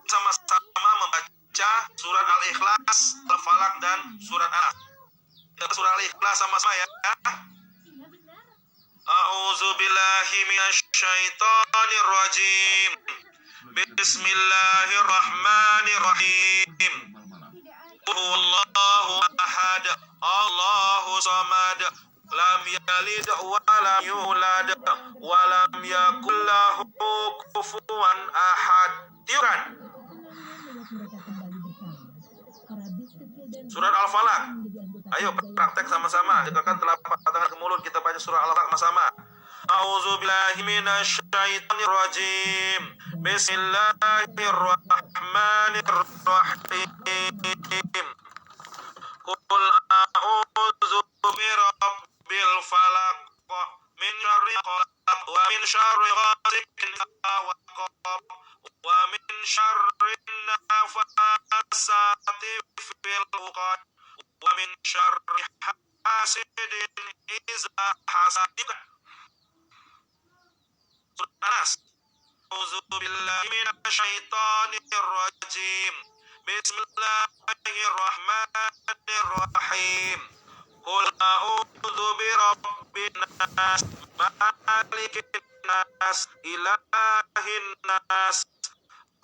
sama-sama membaca surat Al-Ikhlas, Al-Falaq dan surat An-Nas. Surah Al-Ikhlas sama-sama ya. A'udzu billahi minasyaitonir rajim. Bismillahirrahmanirrahim. Allahu ahad, Allahu samad, lam yalid wa lam yulad wa lam yakul lahu kufuwan ahad. Tiuran. Surat Al-Falaq. Ayo praktek sama-sama. Dekatkan telapak tangan ke mulut, kita baca surah Al-Falaq sama-sama. A'udzu billahi minasyaitonir rajim. Bismillahirrahmanirrahim. Qul a'udzu birabbil falaq min syarri khalaq wa min syarri ghasiqin idza waqab wa min syarri nafatsati fil 'uqad wa min syarri hasidin idza hasad. Surah An-Nas. A'udzu billahi minasyaitonir rajim. Bismillahirrahmanirrahim. Qul a'udzu birabbin nas, malikin nas, ilahin nas,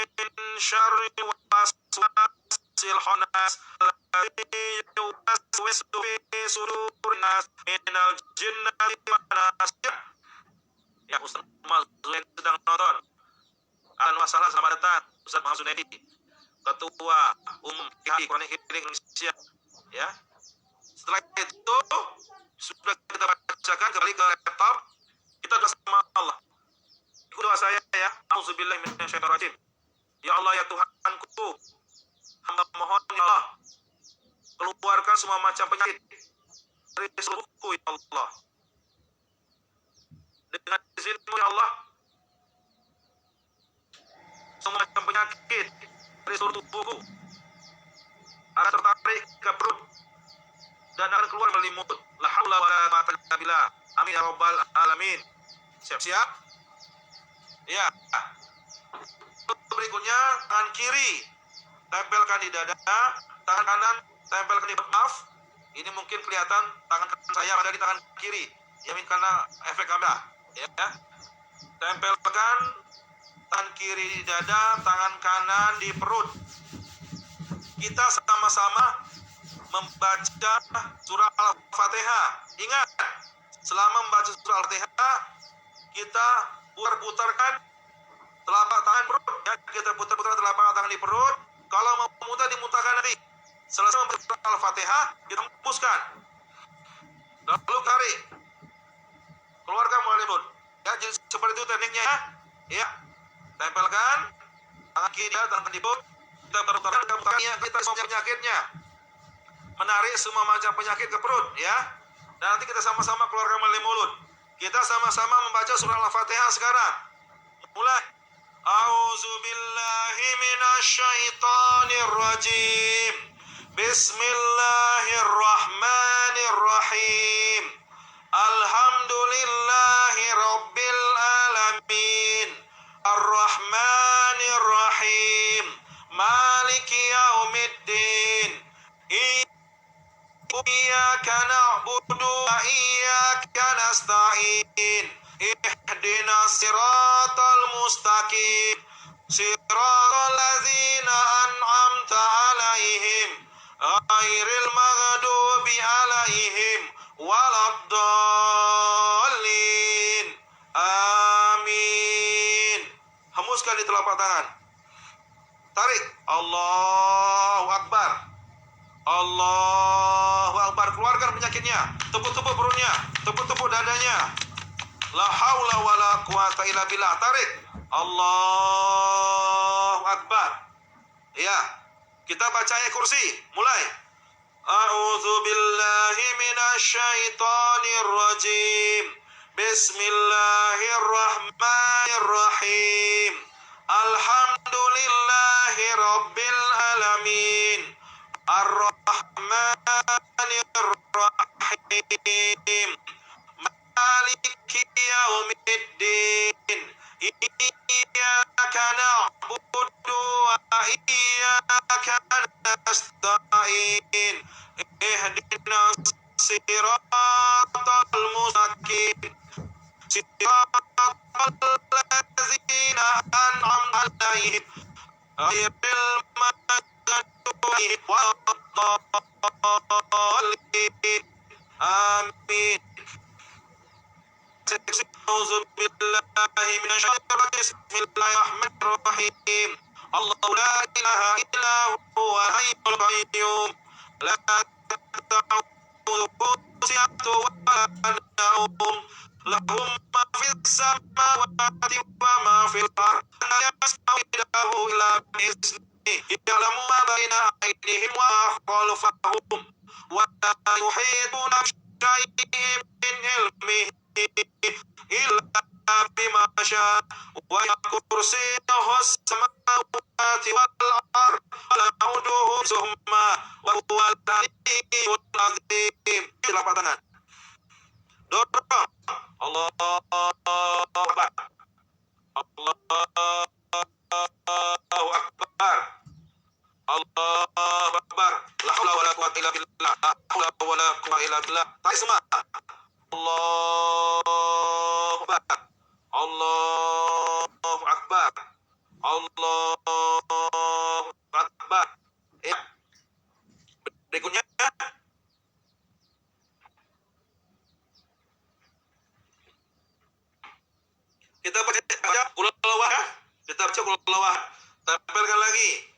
min syarri waswasil khannas, alladzi yuwaswisu fi sudurin nas, minal jinnati wan nas. Ya, Ustaz Muhammad Zuhair sedang nonton. Ahlan wa sahlan, selamat datang Ustaz Muhammad Zuhair, Ketua Umum HI Qur'an Hearing Indonesia. Ya. Setelah itu sudah kita bacakan, kembali ke laptop, kita doa sama Allah. Ikut doa saya ya. Auzubillahi minasyaitonirrajim. Ya Allah, ya Tuhanku, hamba mohon ya Allah, keluarkan semua macam penyakit dari seluruhku ya Allah. Dengan izin-Mu ya Allah, semua macam penyakit dari seluruh tubuhku akan tertarik ke perut dan akan keluar melalui mulut. La haula wala quwwata illa billah. Amin ya rabbal alamin. Siap-siap? Ya. Berikutnya, tangan kiri tempelkan di dada, tangan kanan tempelkan di perut. Maaf, ini mungkin kelihatan tangan kanan saya ada di tangan kiri. Ya, karena efek kamera. Ya. Tempelkan tangan kiri di dada, tangan kanan di perut. Kita sama-sama membaca surah Al-Fatihah. Ingat, selama membaca surah Al-Fatihah, kita putar-putarkan telapak tangan perut. Ya, kita putar-putar telapak tangan di perut. Kalau mau muntah, dimuntahkan nanti. Selesai membaca surah Al-Fatihah, kita hembuskan. Lalu tarik. Keluarkan melalui mulut. Ya, jadi seperti itu tekniknya ya. Ya. Tempelkan tangan kiri, tangan di perut. Kita putarkan ya, kita semua penyakitnya. Menarik semua macam penyakit ke perut ya. Dan nanti kita sama-sama keluarkan melalui mulut. Kita sama-sama membaca surah Al-Fatihah sekarang. Mulai. A'udzu billahi minasyaitonir rajim. Bismillahirrahmanirrahim. Alhamdulillahi rabbil alamin. Ar-Rahmanir Rahim. Maliki yaumiddin. Iyyaka na'budu wa iyyaka nasta'in. Ihdinas siratal mustaqim. Siratal ladzina an'amta 'alaihim ghairil maghdubi 'alaihim waladdallin. Amin. Hembuskan di telapak tangan. Tarik. Allahu Akbar. Allahu Akbar. Keluarkan penyakitnya. Tepuk-tepuk perutnya. Tepuk-tepuk dadanya. La haula wala quwata illa billah. Tarik. Allahu Akbar. Ya. Kita baca ayat kursi. Mulai. A'udzu billahi minasyaitonir rajim. Bismillahirrahmanirrahim. Alhamdulillahi rabbil alamin. Ar-Rahmanir-Rahim. Maliki yaumiddin. Iyyaka na'budu wa وإياك نستعين اهدنا الصراط المستقيم صراط الذين أنعمت عليهم غير المغضوب عليهم ولا الضالين آمين. أعوذ بالله من الشيطان بسم الله الرحمن الرحيم الله لا إله إلا هو الحي القيوم لا تأخذه سنة ولا نوم له ما في السماوات وما في الأرض لا يسمع له إلا بإذنه يعلم ما بين أيديهم وما خلفهم ولا يحيطون بشيء من علمه إلا بما شاء وسع كرسيه السماوات والأرض ولا يؤوده حفظهما وهو العلي العظيم. Telapak tangan. Dorong. Allahu Akbar. Allahu Akbar. Allahu Akbar. La haula wala quwwata illa billah. La haula wala quwwata illa billah. Tarik semua. Allahu Akbar. Allahu Akbar. Allahu Akbar. Ya. Berikutnya kita baca qul huwallahu. Kita baca qul huwallahu. Tampilkan lagi.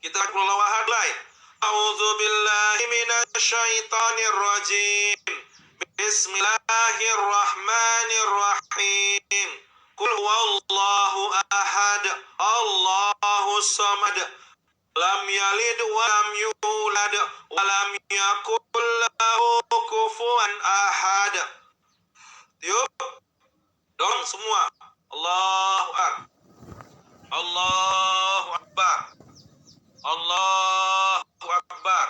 Kita baca qul huwallahu mulai. A'udzu billahi minasy syaithanir rajim. Bismillahirrahmanirrahim. Qul huwallahu ahad. Allahus samad. Lam yalid wa lam yulad wa lam yakul lahu kufuwan ahad. Yuk. Dorong semua. Allahu Akbar. Allahu Akbar. Allahu Akbar.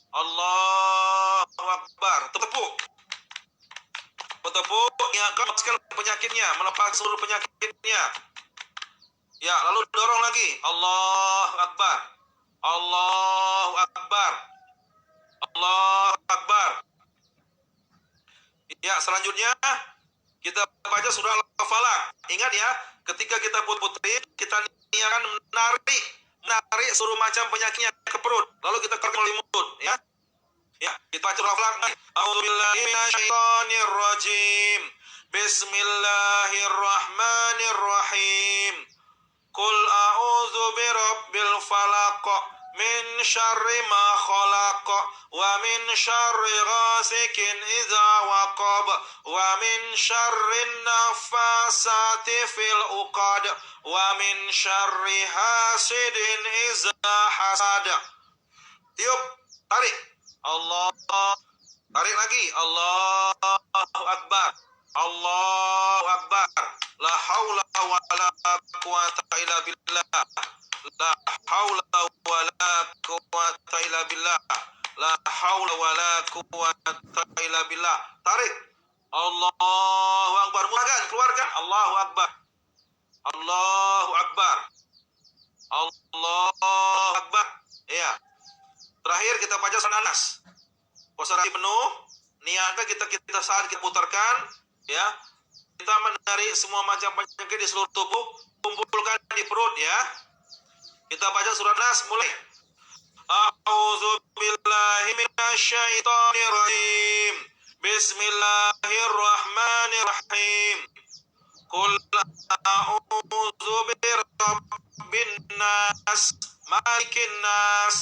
Allahu Akbar. Tepuk. Bertepuk. Ya, lepaskan penyakitnya. Melepas seluruh penyakitnya. Ya, lalu dorong lagi. Allahu Akbar. Allahu Akbar. Allahu Akbar. Ya, selanjutnya kita baca surah Al-Falaq. Ingat ya, ketika kita putri, kita akan menarik seluruh macam penyakitnya ke perut. Lalu kita keluarkan melalui mulut, ya. Ya, kita baca surah Al-Falaq. A'udzubillahi minasyaitonir rajim. Bismillahirrahmanirrahim. Qul a'udzu birabbil falaq min syarri ma khalaq wa min syarri ghasikin idza waqab wa min syarri nafasati fil uqad wa min syarri hasidin idza hasad. Tiup, tarik. Allah. Tarik lagi. Allahu Akbar. Allahu Akbar. La haula wala quwwata illa billah. La haula wala quwwata illa billah. La haula wala quwwata illa billah. Tarik. Allahu Akbar. Keluarkan. Allahu Akbar. Allahu Akbar. Allahu Akbar. Ya. Terakhir kita baca surah An-Nas. Konsentrasi penuh. Niatnya kita saat kita putarkan, ya. Kita menarik semua macam penyakit di seluruh tubuh, kumpulkan di perut, ya. Kita baca surah Nas mulai. A'udzu billahi minasyaitonir rajim. Bismillahirrahmanirrahim. Qul a'udzu birabbin nas, malikin nas,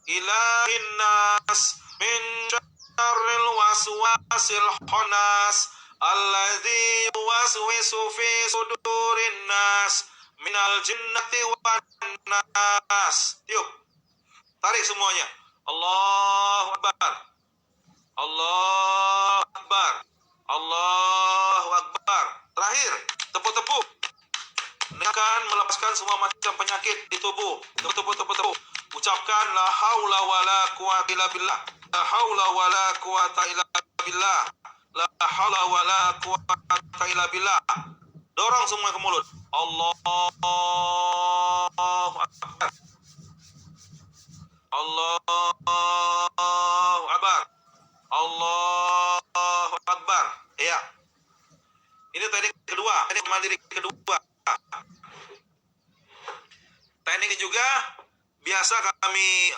ilahin nas, min syarril waswasil khannas, alladzi yuwaswisu fi sudurin nas, minal jinnati wan nas. Tiup. Tarik semuanya. Allahu Akbar. Allahu Akbar. Allahu Akbar. Terakhir, tepuk-tepuk. Akan melepaskan semua macam penyakit di tubuh. Tepuk. Ucapkan la haula wala quwwata illa billah. La haula wala quwwata illa billah. La haula wala quwwata illa billah. Dorong semua ke mulut. Allah teknik juga biasa kami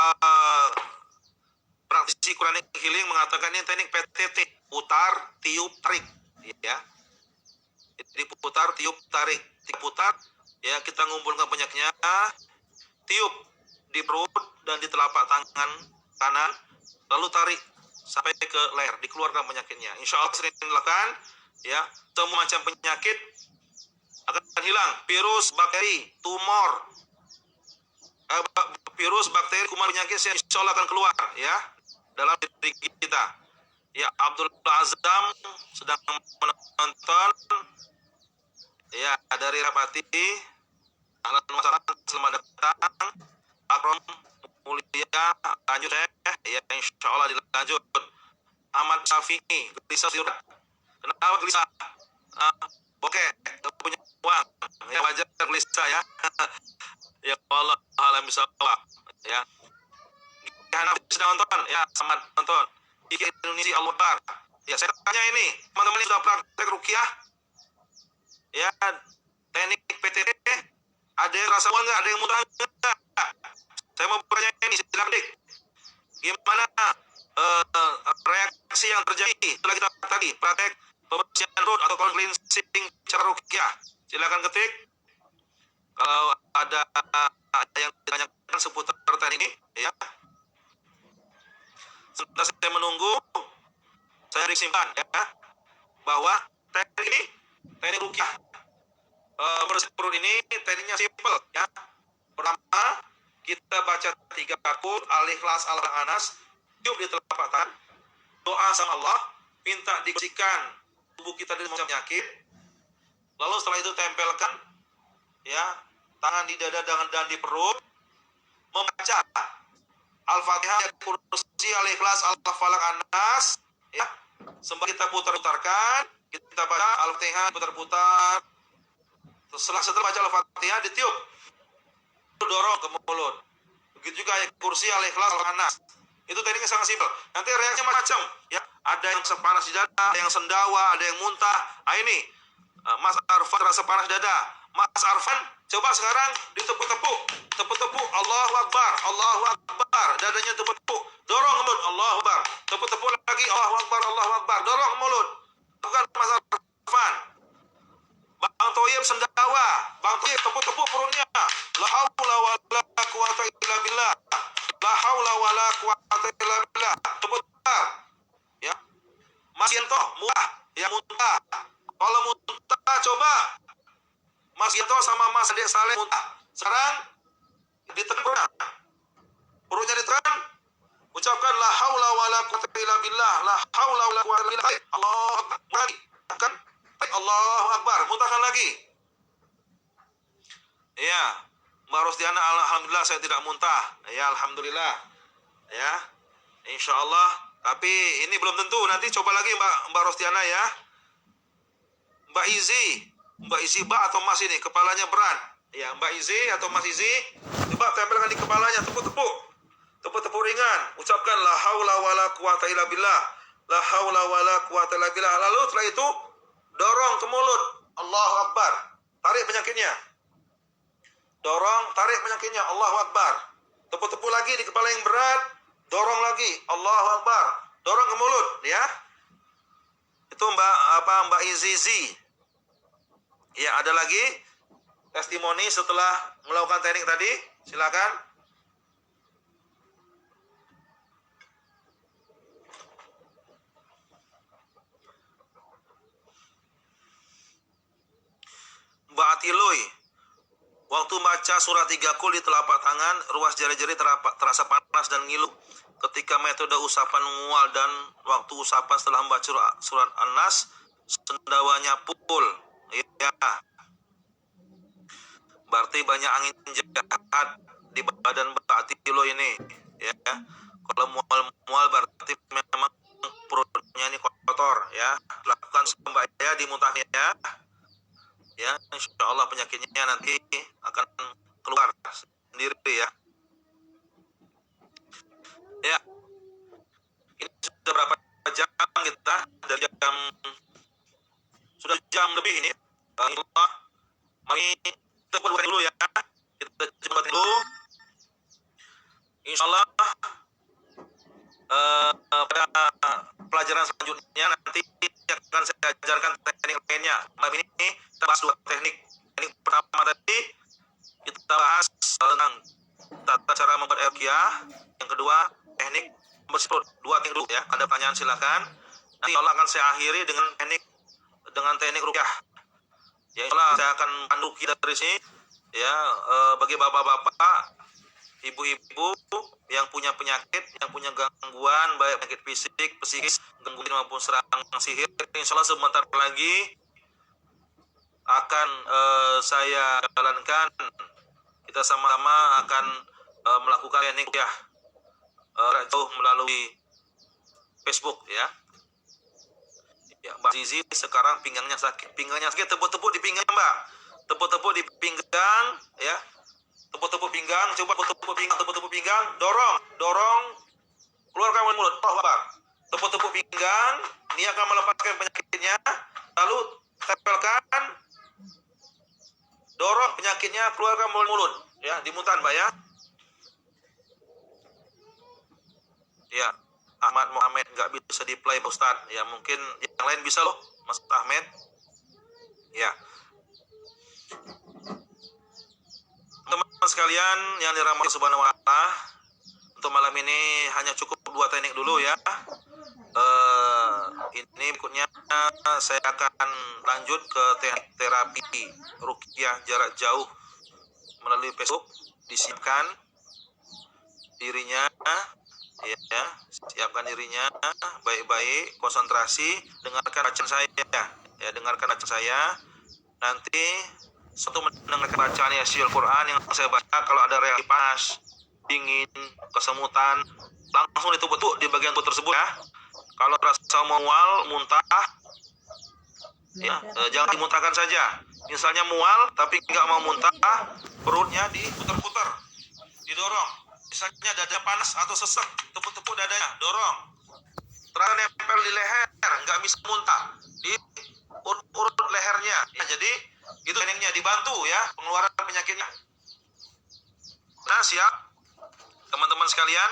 praktisi Quranic Healing mengatakan ini teknik PTT, putar, tiup, tarik, ya. Jadi putar, tiup, tarik, putar, ya kita ngumpulkan penyakitnya, tiup di perut dan di telapak tangan kanan, lalu tarik sampai ke leher, dikeluarkan penyakitnya. Insya Allah sering dilakukan, ya. Semua macam penyakit akan hilang, virus, bakteri, tumor, virus, bakteri, kuman, penyakit, insya Allah akan keluar, ya, dalam diri kita. Ya, Abdul Azam sedang menonton, ya, dari Rapati. Ahlan wa sahlan, selamat datang. Akram Mulia, lanjut ya, insya Allah dilanjut. Ahmad Syafi'i, gelisah surat. Kenapa gelisah? Oke, punya uang, ya wajar gelisah ya. Ya Allah, alam bisawab, ya. Karena sedang nonton, ya, selamat nonton. Di Indonesia Al-Bar. Ya, saya tanya ini, teman-teman ini sudah praktek ruqyah? Ya, teknik PTT, ada yang rasa mual nggak? Ada yang muntah nggak? Saya mau bertanya ini, silakan dik. Gimana reaksi yang terjadi setelah kita tadi praktek pembersihan perut atau cleansing cara ruqyah? Silakan ketik. Kalau ada yang ditanyakan seputar teknik ini, ya. Setelah saya menunggu, saya disimpan, ya, bahwa teknik ini, teknik ruqyah bersih perut ini tekniknya simple, ya. Pertama, kita baca 3 akun Al-Ikhlas, Al-Anas, tiup di telapak tangan, doa sama Allah, minta dibersihkan tubuh kita dari macam penyakit. Lalu setelah itu tempelkan, ya, tangan di dada dan di perut, membaca Al-Fatihah, Kursi, Al-Ikhlas, Al-Falaq, An-Nas, ya. Sambil kita putar-putarkan, kita baca Al-Fatihah, putar-putar. Setelah baca Al-Fatihah, ditiup, dorong ke mulut. Begitu juga Kursi, Al-Ikhlas, Al-Nas. Itu tekniknya sangat simpel. Nanti reaksinya macam, ya. Ada yang panas di dada, ada yang sendawa, ada yang muntah. Ini Mas Arfan rasa panas dada. Mas Arfan, coba sekarang ditepuk-tepuk, tepuk-tepuk, Allahu Akbar, Allahu Akbar, dadanya tepuk-tepuk, dorong mulut, Allahu Akbar, tepuk-tepuk lagi, Allahu Akbar, Allahu Akbar, dorong mulut. Bukan Mas Arfan. Bang Toyib sendawa, Bang Toyib tepuk-tepuk perutnya. La haula wala quwata illa billah. La haula wala quwata illa billah. Tepuk-tepuk. Ya. Mas Yanto muntah, ya muntah. Kalau muntah coba Mas Yanto sama Mas Adik Saleh muntah. Sekarang ditekan perutnya ditekan. Ucapkan la haula wala quwata illa billah. La haula wala quwata illa billah. Allahu Akbar. Kan? Allahu Akbar. Muntahkan lagi. Ya, Mbak Rosdiana, alhamdulillah saya tidak muntah. Ya, alhamdulillah. Ya, insya Allah. Tapi ini belum tentu. Nanti coba lagi Mbak Rosdiana, ya. Mbak Izi, Mbak atau Mas ini kepalanya berat. Ya, Mbak Izi atau Mas Izi, coba tempelkan di kepalanya, tepuk-tepuk. Tepuk-tepuk ringan. Ucapkan la haula wala quwata illa billah. La haula wala quwata illa billah. Lalu setelah itu dorong ke mulut. Allahu Akbar. Tarik penyakitnya. Dorong, tarik penyakitnya. Allahu Akbar. Tepuk-tepuk lagi di kepala yang berat. Dorong lagi. Allahu Akbar. Dorong ke mulut, ya. Itu Mbak Izizi. Ya, ada lagi testimoni setelah melakukan teknik tadi. Silakan. Mbak Atiloy, waktu baca surat 3 kul di telapak tangan, ruas jari-jari terasa panas dan ngilu. Ketika metode usapan mual dan waktu usapan setelah membaca surat An-Nas, sendawanya pukul. Ya. Berarti banyak angin jahat di badan Mbak Atiloy ini. Ya. Kalau mual berarti memang perutnya ini kotor. Ya. Lakukan Mbak ya, dimuntahnya ya. Ya, insya Allah penyakitnya nanti akan keluar sendiri, ya. Ya, ini sudah berapa jam kita? Dari sudah jam lebih ini. Allah, mari kita dulu ya. Kita dulu. Insya Allah pada pelajaran selanjutnya nanti akan saya ajarkan teknik lainnya. Malam ini kita bahas 2 teknik. Teknik pertama tadi kita bahas tentang tata cara membuat ruqyah. Yang kedua teknik membersih perut. 2 teknik dulu ya. Ada pertanyaan silakan. Nanti Allah akan saya akhiri dengan teknik ruqyah. Ya, insya Allah saya akan pandu kita dari sini ya, bagi bapak-bapak, ibu-ibu yang punya penyakit, yang punya gangguan baik penyakit fisik, psikis, gangguan maupun serangan sihir, insya Allah sebentar lagi akan saya jalankan. Kita sama-sama akan melakukan teknik ruqyah jauh melalui Facebook ya. Ya, Mbak Zizi sekarang pinggangnya sakit, tepuk-tepuk di pinggang Mbak, tepuk-tepuk di pinggang ya, tepuk-tepuk pinggang, coba tepuk-tepuk pinggang, dorong, keluarkan dari mulut, tepuk-tepuk pinggang, ini akan melepaskan penyakitnya, lalu tempelkan, dorong penyakitnya, keluarkan melalui mulut, ya, dimutan Mbak ya. Ya, Ahmad Muhammad nggak bisa di play Ustaz, ya mungkin yang lain bisa loh, Mas Ahmed. Ya, teman-teman sekalian yang dirahmati Subhanahu wa Ta'ala, untuk malam ini hanya cukup 2 teknik dulu ya. Ini berikutnya saya akan lanjut ke teknik terapi ruqyah jarak jauh melalui Facebook. Disiapkan dirinya ya, siapkan dirinya baik-baik, konsentrasi, dengarkan bacaan saya ya, dengarkan bacaan saya. Nanti satu mendengarkan bacaan Yasinul Quran yang saya baca, kalau ada reaksi panas, dingin, kesemutan, langsung ditepuk di bagian tubuh tersebut ya. Kalau rasa mual, muntah ya, jangan dimuntahkan saja. Misalnya mual tapi nggak mau muntah, perutnya diputar-putar, didorong. Misalnya dada panas atau sesek, tepuk-tepuk dadanya, dorong. Terang nempel di leher, nggak bisa muntah, di urut lehernya. Ya, jadi itu tekniknya, dibantu ya pengeluaran penyakitnya. Nah, siap teman-teman sekalian,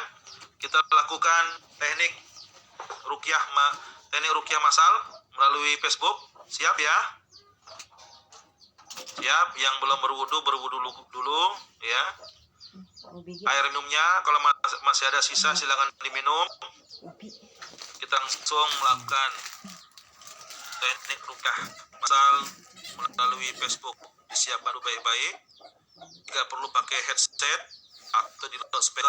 kita lakukan teknik ruqyah masal melalui Facebook. Siap ya? Siap. Yang belum berwudu dulu ya. Air minumnya kalau masih ada sisa silakan diminum. Kita langsung melakukan teknik ruqyah masal melalui Facebook. Disiapkan baik-baik. Jika perlu pakai headset atau di loudspeaker